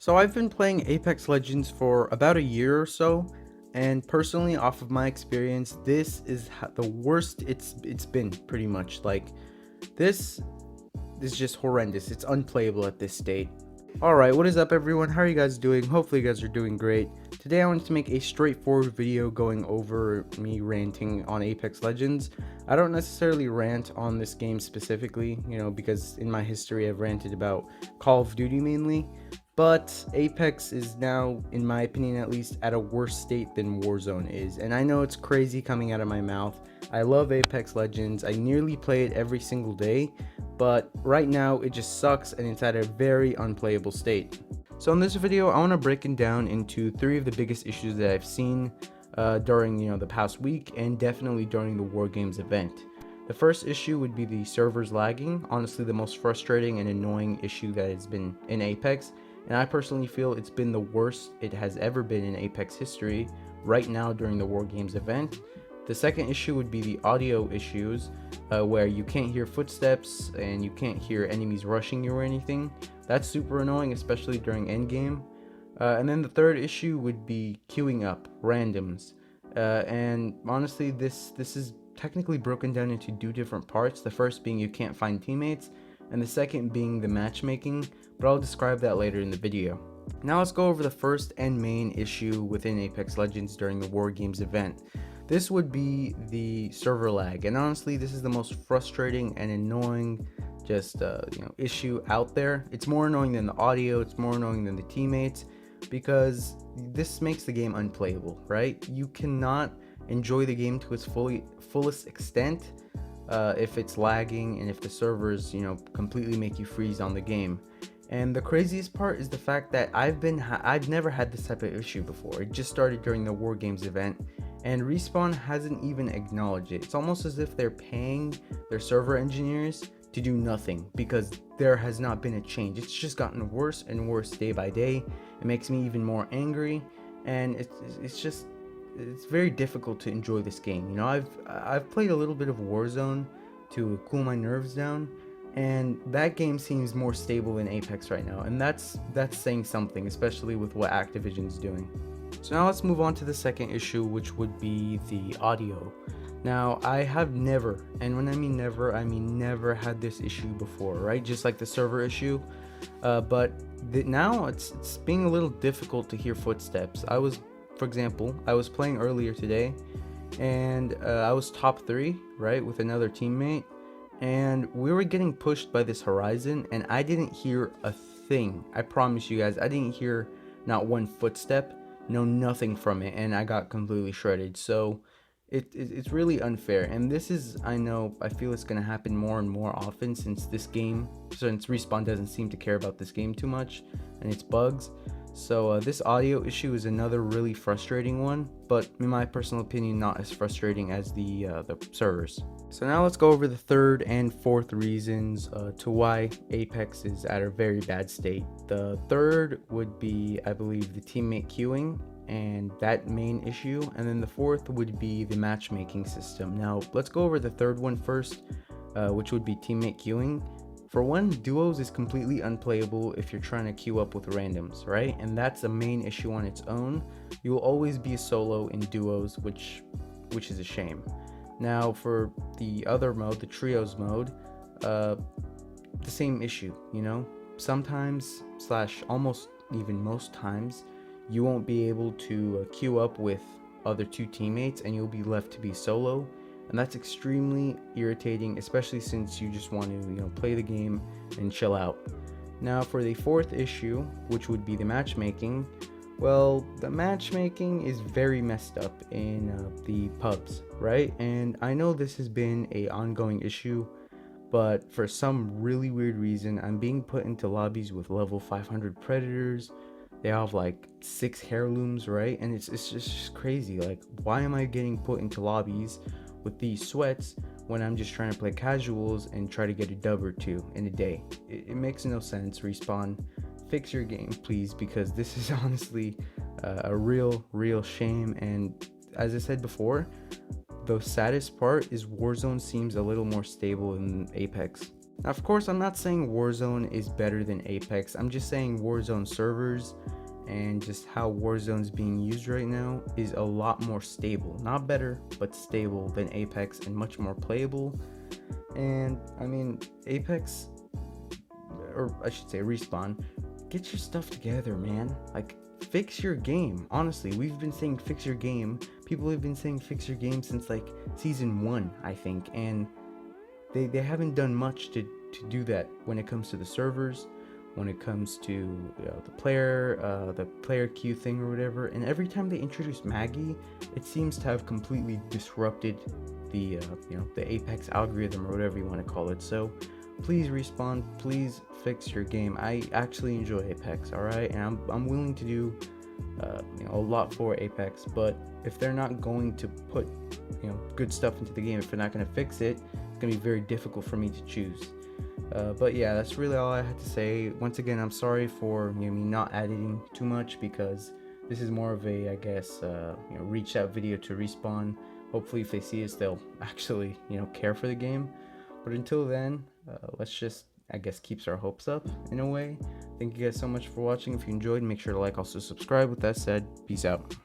So I've been playing Apex Legends for about a year or so, and personally, off of my experience, this is the worst it's been pretty much. Like this is just horrendous. It's unplayable at this state. Alright, what is up everyone? How are you guys doing? Hopefully you guys are doing great. Today I wanted to make a straightforward video going over me ranting on Apex Legends. I don't necessarily rant on this game specifically, because in my history I've ranted about Call of Duty mainly. But Apex is now, in my opinion at least, at a worse state than Warzone is. And I know it's crazy coming out of my mouth. I love Apex Legends. I nearly play it every single day. But right now it just sucks and it's at a very unplayable state. So in this video I want to break it down into 3 of the biggest issues that I've seen during the past week, and definitely during the War Games event. The first issue would be the servers lagging, honestly the most frustrating and annoying issue that has been in Apex, and I personally feel it's been the worst it has ever been in Apex history right now during the War Games event. The second issue would be the audio issues, where you can't hear footsteps and you can't hear enemies rushing you or anything. That's super annoying, especially during endgame. And then the third issue would be queuing up randoms. And honestly, this is technically broken down into 2 different parts. The first being you can't find teammates, and the second being the matchmaking, but I'll describe that later in the video. Now let's go over the first and main issue within Apex Legends during the War Games event. This would be the server lag, and honestly this is the most frustrating and annoying issue out there. It's more annoying than the audio, it's more annoying than the teammates, because this makes the game unplayable, right? You cannot enjoy the game to its fullest extent if it's lagging and if the servers completely make you freeze on the game. And the craziest part is the fact that I've never had this type of issue before. It just started during the War Games event, and Respawn hasn't even acknowledged it. It's almost as if they're paying their server engineers to do nothing, because there has not been a change. It's just gotten worse and worse day by day. It makes me even more angry, and it's very difficult to enjoy this game. I've played a little bit of Warzone to cool my nerves down, and that game seems more stable than Apex right now, and that's saying something, especially with what Activision's doing. So now let's move on to the second issue, which would be the audio. Now I have never, and when I mean never had this issue before, right? Just like the server issue, but now it's being a little difficult to hear footsteps. For example, I was playing earlier today, and I was top 3, right, with another teammate, and we were getting pushed by this horizon, and I didn't hear a thing. I promise you guys, I didn't hear not one footstep, nothing from it, and I got completely shredded. So it's really unfair, and this is, I feel it's gonna happen more and more often since Respawn doesn't seem to care about this game too much and its bugs. So this audio issue is another really frustrating one, but in my personal opinion not as frustrating as the servers. So now let's go over the third and fourth reasons to why Apex is at a very bad state. The third would be, I believe, the teammate queuing and that main issue, and then the fourth would be the matchmaking system. Now let's go over the third one first, which would be teammate queuing. For one, duos is completely unplayable if you're trying to queue up with randoms, right? And that's a main issue on its own. You will always be a solo in duos, which is a shame. Now for the other mode, the trios mode, the same issue, sometimes / almost even most times you won't be able to queue up with other 2 teammates, and you'll be left to be solo. And that's extremely irritating, especially since you just want to play the game and chill out. Now for the fourth issue, which would be the matchmaking, well, the matchmaking is very messed up in the pubs, right? And I know this has been an ongoing issue, but for some really weird reason I'm being put into lobbies with level 500 predators. They have like 6 heirlooms, right? And it's just crazy. Like, why am I getting put into lobbies with these sweats when I'm just trying to play casuals and try to get a dub or 2 in a day? It makes no sense. Respawn, fix your game please, because this is honestly a real shame. And as I said before, the saddest part is Warzone seems a little more stable than Apex. Now, of course, I'm not saying Warzone is better than Apex. I'm just saying Warzone servers and just how Warzone's being used right now is a lot more stable. Not better, but stable than Apex and much more playable. And I mean, Apex, or I should say Respawn, get your stuff together, man. Like, fix your game. Honestly, we've been saying fix your game. People have been saying fix your game since like season 1, I think. And they haven't done much to do that when it comes to the servers, when it comes to the player queue thing or whatever. And every time they introduce Maggie, it seems to have completely disrupted the the Apex algorithm or whatever you want to call it. So please Respawn, please fix your game. I actually enjoy Apex, all right, and I'm willing to do a lot for Apex, but if they're not going to put good stuff into the game, if they're not going to fix it, it's going to be very difficult for me to choose. But yeah, that's really all I had to say. Once again, I'm sorry for me not editing too much, because this is more of a, I guess, reach out video to Respawn. Hopefully if they see us, they'll actually care for the game. But until then, let's just, I guess, keeps our hopes up in a way. Thank you guys so much for watching. If you enjoyed, make sure to like, also subscribe. With that said, peace out.